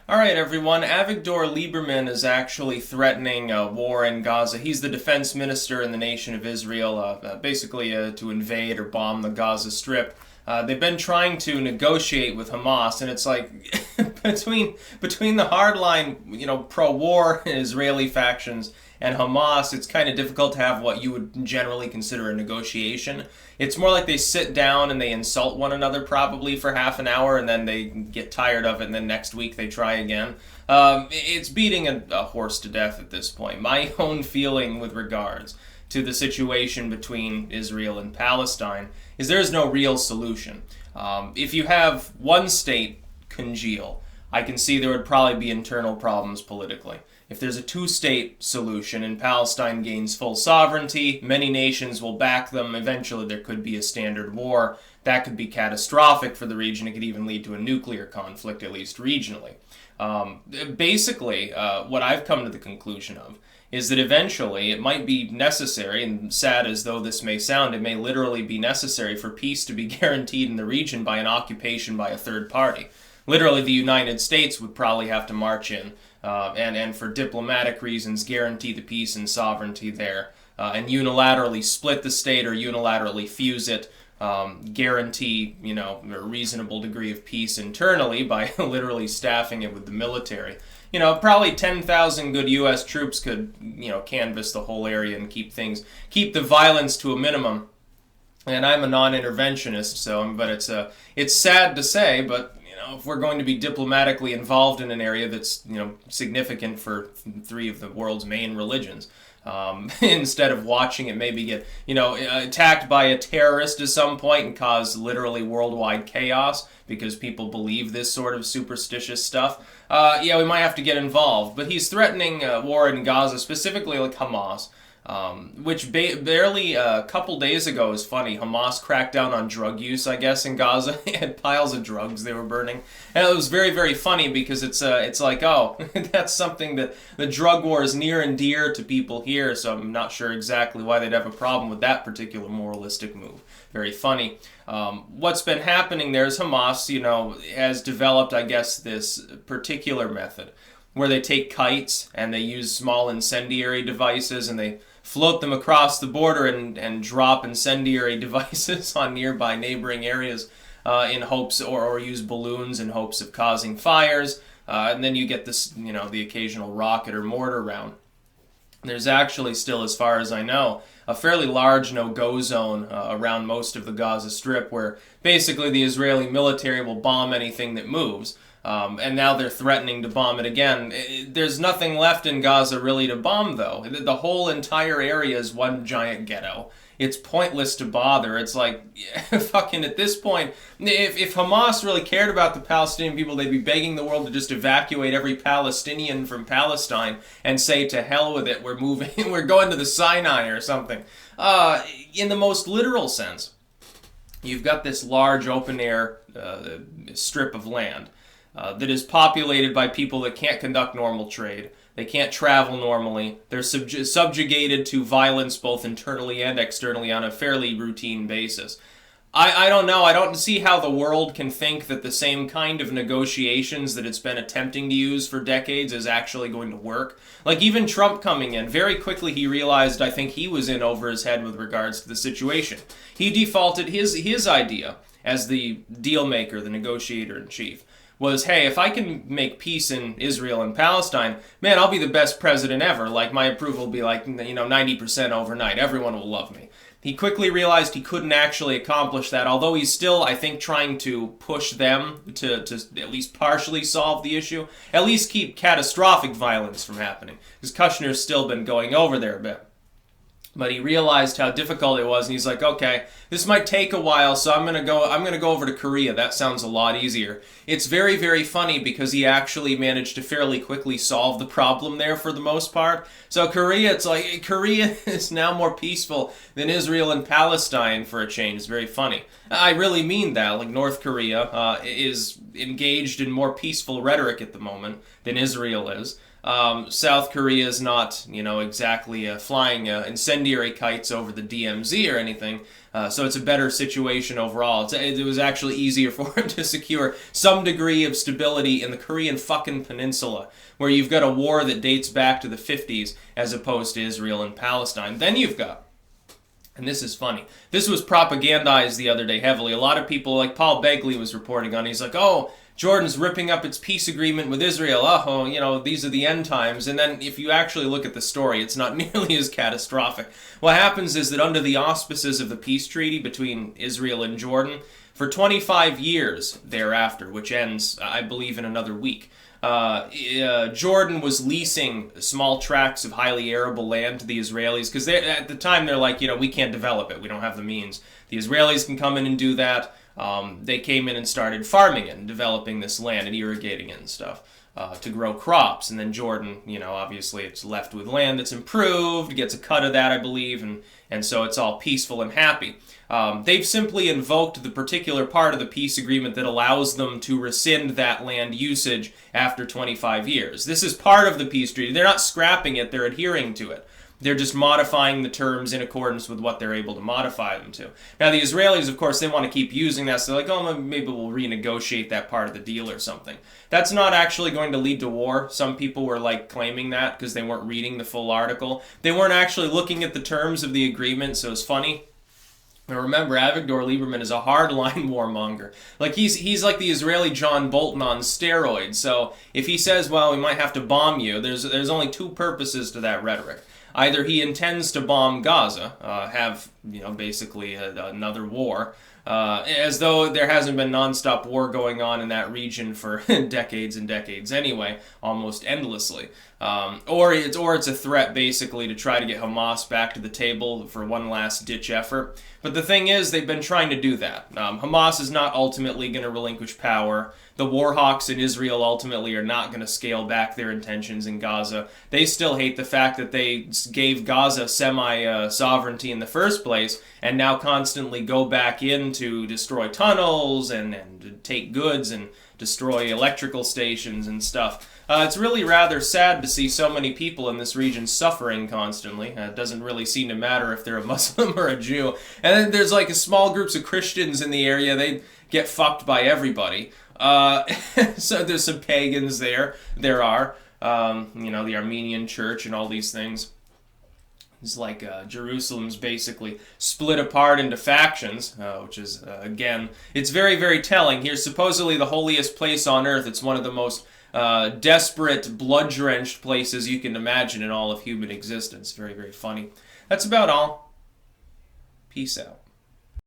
All right, everyone. Avigdor Liberman is actually threatening a war in Gaza. He's the defense minister in the nation of Israel, basically to invade or bomb the Gaza Strip. They've been trying to negotiate with Hamas, and it's like between the hardline, pro-war Israeli factions and Hamas, it's kind of difficult to have what you would generally consider a negotiation. It's more like they sit down and they insult one another probably for half an hour, and then they get tired of it, and then next week they try again. It's beating a horse to death at this point. My own feeling with regards to the situation between Israel and Palestine is there's no real solution. If you have one state congeal, I can see there would probably be internal problems politically. If there's a two-state solution and Palestine gains full sovereignty, many nations will back them. Eventually there could be a standard war. That could be catastrophic for the region. It could even lead to a nuclear conflict, at least regionally. Basically, what I've come to the conclusion of is that eventually it might be necessary, and sad as though this may sound, it may literally be necessary for peace to be guaranteed in the region by an occupation by a third party. Literally, the United States would probably have to march in and for diplomatic reasons guarantee the peace and sovereignty there, and unilaterally split the state or unilaterally fuse it, guarantee, a reasonable degree of peace internally by literally staffing it with the military. Probably 10,000 good U.S. troops could, canvass the whole area and keep the violence to a minimum. And I'm a non-interventionist, but it's sad to say, but if we're going to be diplomatically involved in an area that's, significant for three of the world's main religions, instead of watching it maybe get, attacked by a terrorist at some point and cause literally worldwide chaos because people believe this sort of superstitious stuff, we might have to get involved. But he's threatening war in Gaza, specifically like Hamas. Which barely a couple days ago is funny. Hamas cracked down on drug use, I guess, in Gaza. They had piles of drugs they were burning. And it was very, very funny because it's like, oh, that's something that the drug war is near and dear to people here, so I'm not sure exactly why they'd have a problem with that particular moralistic move. Very funny. What's been happening there is Hamas, has developed, I guess, this particular method where they take kites and they use small incendiary devices and they float them across the border and drop incendiary devices on nearby neighboring areas in hopes, or use balloons in hopes of causing fires. And then you get this, the occasional rocket or mortar round. There's actually still, as far as I know, a fairly large no-go zone around most of the Gaza Strip where basically the Israeli military will bomb anything that moves. And now they're threatening to bomb it again. There's nothing left in Gaza really to bomb, though. The whole entire area is one giant ghetto. It's pointless to bother. It's like, fucking at this point, if Hamas really cared about the Palestinian people, they'd be begging the world to just evacuate every Palestinian from Palestine and say, to hell with it, we're moving, we're going to the Sinai or something. In the most literal sense, you've got this large open-air strip of land that is populated by people that can't conduct normal trade. They can't travel normally. They're subjugated to violence both internally and externally on a fairly routine basis. I don't know. I don't see how the world can think that the same kind of negotiations that it's been attempting to use for decades is actually going to work. Like even Trump coming in, very quickly he realized I think he was in over his head with regards to the situation. He defaulted his idea as the deal maker, the negotiator in chief, was, hey, if I can make peace in Israel and Palestine, man, I'll be the best president ever. Like, my approval will be 90% overnight. Everyone will love me. He quickly realized he couldn't actually accomplish that, although he's still, I think, trying to push them to at least partially solve the issue, at least keep catastrophic violence from happening, because Kushner's still been going over there a bit. But he realized how difficult it was, and he's like, okay, this might take a while, so I'm gonna go over to Korea. That sounds a lot easier. It's very, very funny because he actually managed to fairly quickly solve the problem there for the most part. So Korea is now more peaceful than Israel and Palestine for a change. It's very funny. I really mean that. Like, North Korea is engaged in more peaceful rhetoric at the moment than Israel is. South Korea is not, exactly flying incendiary kites over the DMZ or anything. So it's a better situation overall. It was actually easier for him to secure some degree of stability in the Korean fucking peninsula, where you've got a war that dates back to the 50s as opposed to Israel and Palestine. Then you've got, and this is funny, this was propagandized the other day heavily. A lot of people, like Paul Begley was reporting on, he's like, oh, Jordan's ripping up its peace agreement with Israel. Oh, these are the end times. And then if you actually look at the story, it's not nearly as catastrophic. What happens is that under the auspices of the peace treaty between Israel and Jordan, for 25 years thereafter, which ends, I believe, in another week, Jordan was leasing small tracts of highly arable land to the Israelis, because at the time they're like, we can't develop it. We don't have the means. The Israelis can come in and do that. They came in and started farming it and developing this land and irrigating it and stuff to grow crops. And then Jordan, obviously it's left with land that's improved, gets a cut of that, I believe, and so it's all peaceful and happy. They've simply invoked the particular part of the peace agreement that allows them to rescind that land usage after 25 years. This is part of the peace treaty. They're not scrapping it, they're adhering to it. They're just modifying the terms in accordance with what they're able to modify them to. Now, the Israelis, of course, they want to keep using that, so they're like, oh, maybe we'll renegotiate that part of the deal or something. That's not actually going to lead to war. Some people were, claiming that because they weren't reading the full article. They weren't actually looking at the terms of the agreement, so it's funny. Now remember, Avigdor Liberman is a hardline warmonger. He's like the Israeli John Bolton on steroids, so if he says, well, we might have to bomb you, there's only two purposes to that rhetoric. Either he intends to bomb Gaza, have, basically another war, as though there hasn't been nonstop war going on in that region for decades and decades anyway, almost endlessly. Or it's a threat, basically, to try to get Hamas back to the table for one last-ditch effort. But the thing is, they've been trying to do that. Hamas is not ultimately going to relinquish power. The warhawks in Israel ultimately are not going to scale back their intentions in Gaza. They still hate the fact that they gave Gaza semi-sovereignty in the first place, and now constantly go back in to destroy tunnels and take goods and destroy electrical stations and stuff. It's really rather sad to see so many people in this region suffering constantly. It doesn't really seem to matter if they're a Muslim or a Jew. And then there's a small groups of Christians in the area. They get fucked by everybody. So there's some pagans there. There are, the Armenian church and all these things. It's Jerusalem's basically split apart into factions, which is, again, it's very, very telling. Here's supposedly the holiest place on earth. It's one of the most desperate, blood-drenched places you can imagine in all of human existence. Very, very funny. That's about all. Peace out.